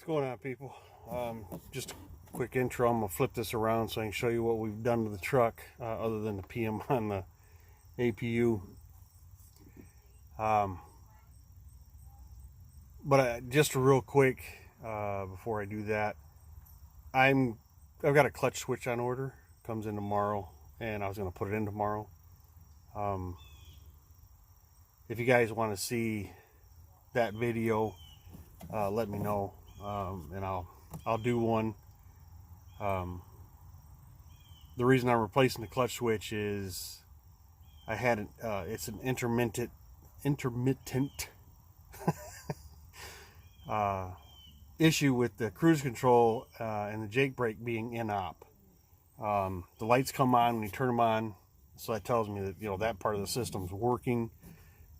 going on, people? Just a quick intro. I'm gonna flip this around so I can show you what we've done to the truck, other than the PM on the APU. But just real quick, before I do that, I've got a clutch switch on order. Comes in tomorrow, and I was gonna put it in tomorrow. If you guys want to see that video, let me know, and I'll do one. The reason I'm replacing the clutch switch is I had it's an intermittent issue with the cruise control and the Jake brake being in-op. The lights come on when you turn them on, so that tells me that that part of the system's working,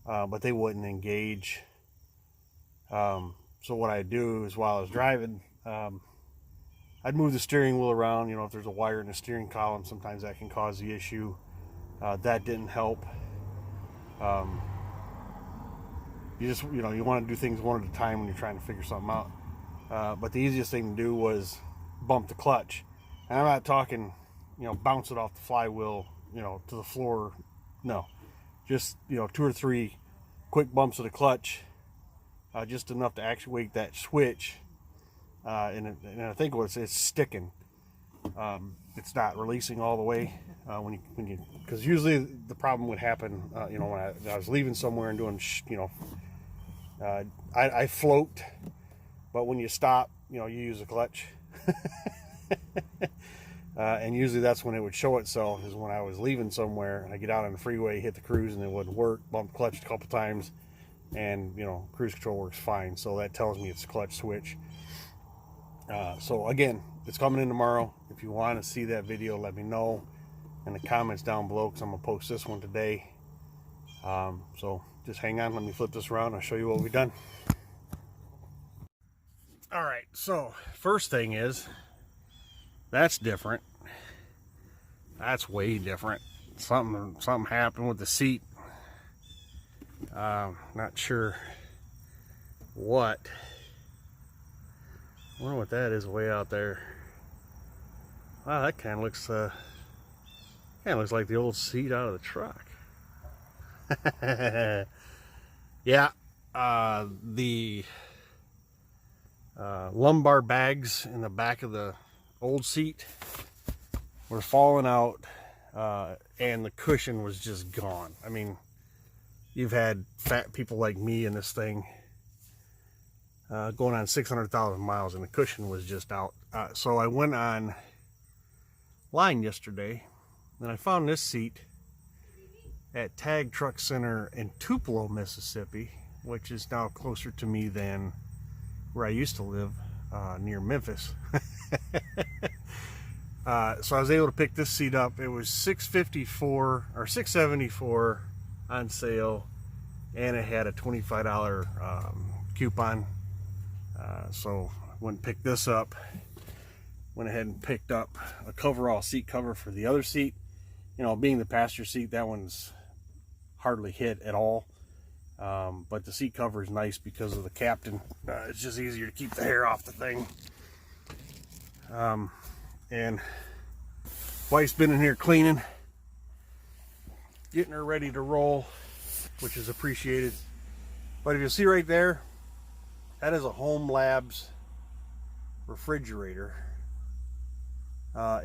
but they wouldn't engage. So what I do is, while I was driving, I'd move the steering wheel around. If there's a wire in the steering column, sometimes that can cause the issue. That didn't help. You just you want to do things one at a time when you're trying to figure something out. But the easiest thing to do was bump the clutch, and I'm not talking bounce it off the flywheel to the floor. No, just 2 or 3 quick bumps of the clutch, just enough to actuate that switch. And I think it's sticking. It's not releasing all the way when you because usually the problem would happen when I was leaving somewhere and doing I float, but when you stop you use the clutch. And usually that's when it would show itself, is when I was leaving somewhere and I get out on the freeway, hit the cruise, and it wouldn't work. Bump the clutch a couple times, and cruise control works fine. So that tells me it's a clutch switch. So again, it's coming in tomorrow. If you want to see that video, let me know in the comments down below, because I'm gonna post this one today. So just hang on, let me flip this around, I'll show you what we've done. All right, so first thing is, that's different. That's way different. Something happened with the seat. Not sure what. I wonder what that is way out there. Wow, that kind of looks like the old seat out of the truck. Yeah, the lumbar bags in the back of the old seat were falling out, and the cushion was just gone. I mean, you've had fat people like me in this thing going on 600,000 miles, and the cushion was just out. So I went online yesterday, and I found this seat at Tag Truck Center in Tupelo, Mississippi, which is now closer to me than where I used to live, near Memphis. So I was able to pick this seat up. It was $654 or $674 on sale, and it had a $25 coupon. So I went and picked this up. Went ahead and picked up a coverall seat cover for the other seat. Being the passenger seat, that one's hardly hit at all. But the seat cover is nice because of the captain. It's just easier to keep the hair off the thing. And wife's been in here cleaning, getting her ready to roll, which is appreciated. But if you see right there, that is a Home Labs refrigerator.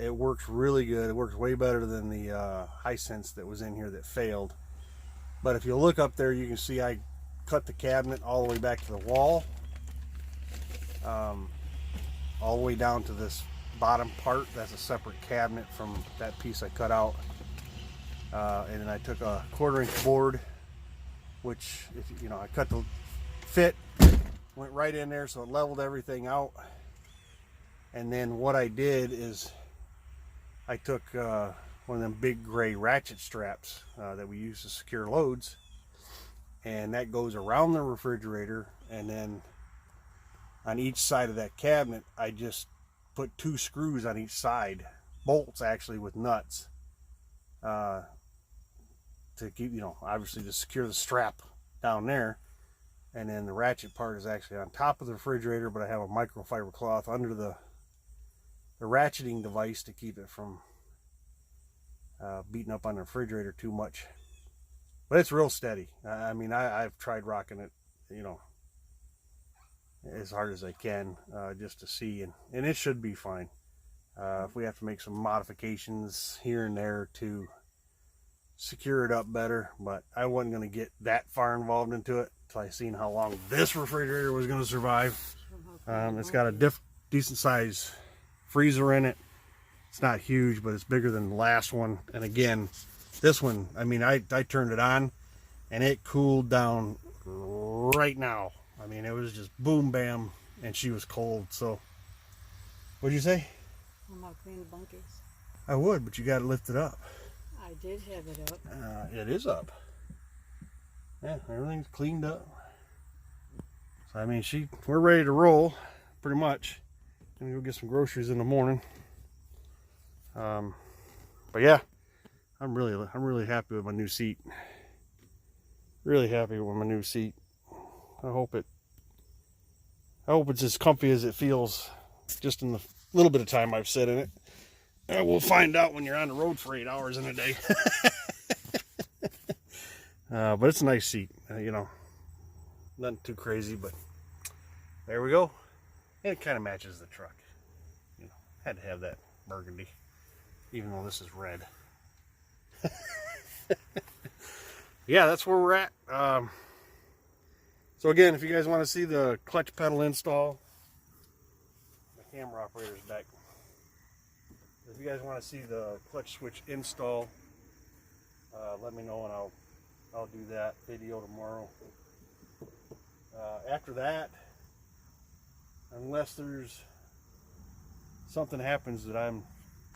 It works really good. It works way better than the Hisense that was in here that failed. But if you look up there, you can see I cut the cabinet all the way back to the wall, all the way down to this bottom part. That's a separate cabinet from that piece I cut out. And then I took a 1/4-inch board, which, if I cut the fit, went right in there, so it leveled everything out. And then what I did is I took one of them big gray ratchet straps that we use to secure loads, and that goes around the refrigerator, and then on each side of that cabinet I just put 2 screws on each side, bolts actually, with nuts, to keep, obviously to secure the strap down there. And then the ratchet part is actually on top of the refrigerator, but I have a microfiber cloth under the ratcheting device to keep it from beating up on the refrigerator too much. But it's real steady. I mean, I've tried rocking it, you know, as hard as I can, just to see, and it should be fine. If we have to make some modifications here and there to secure it up better, but I wasn't going to get that far involved into it until I seen how long this refrigerator was going to survive. It's got a decent size freezer in it. It's not huge, but it's bigger than the last one. And again, this one, I mean, I turned it on and it cooled down right now. I mean, it was just boom, bam, and she was cold. So, what'd you say? I'm gonna clean the bunkers. I would, but you got to lift it up. I did have it up. It is up. Yeah, everything's cleaned up. So, I mean, we're ready to roll, pretty much. Gonna go get some groceries in the morning. But yeah, I'm really happy with my new seat. Really happy with my new seat. I hope it's as comfy as it feels just in the little bit of time I've sat in it. We'll find out when you're on the road for 8 hours in a day. But it's a nice seat, you know, nothing too crazy, but there we go. And it kind of matches the truck. You know, had to have that burgundy, even though this is red. Yeah, that's where we're at. So again, if you guys want to see the clutch pedal install, the camera operator's back. If you guys want to see the clutch switch install, let me know and I'll do that video tomorrow. After that, unless there's something happens that I'm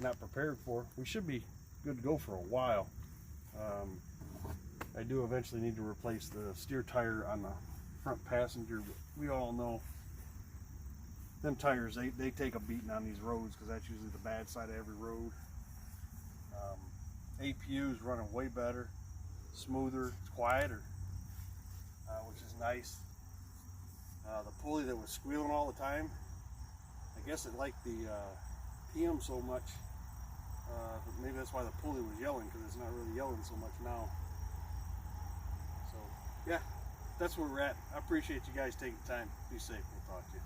not prepared for, we should be good to go for a while. I do eventually need to replace the steer tire on the front passenger, but we all know them tires, they take a beating on these roads because that's usually the bad side of every road. APU is running way better, smoother, it's quieter, which is nice. The pulley that was squealing all the time, I guess it liked the PM so much, but maybe that's why the pulley was yelling, because it's not really yelling so much now. So yeah, that's where we're at. I appreciate you guys taking the time. Be safe. We'll talk to you.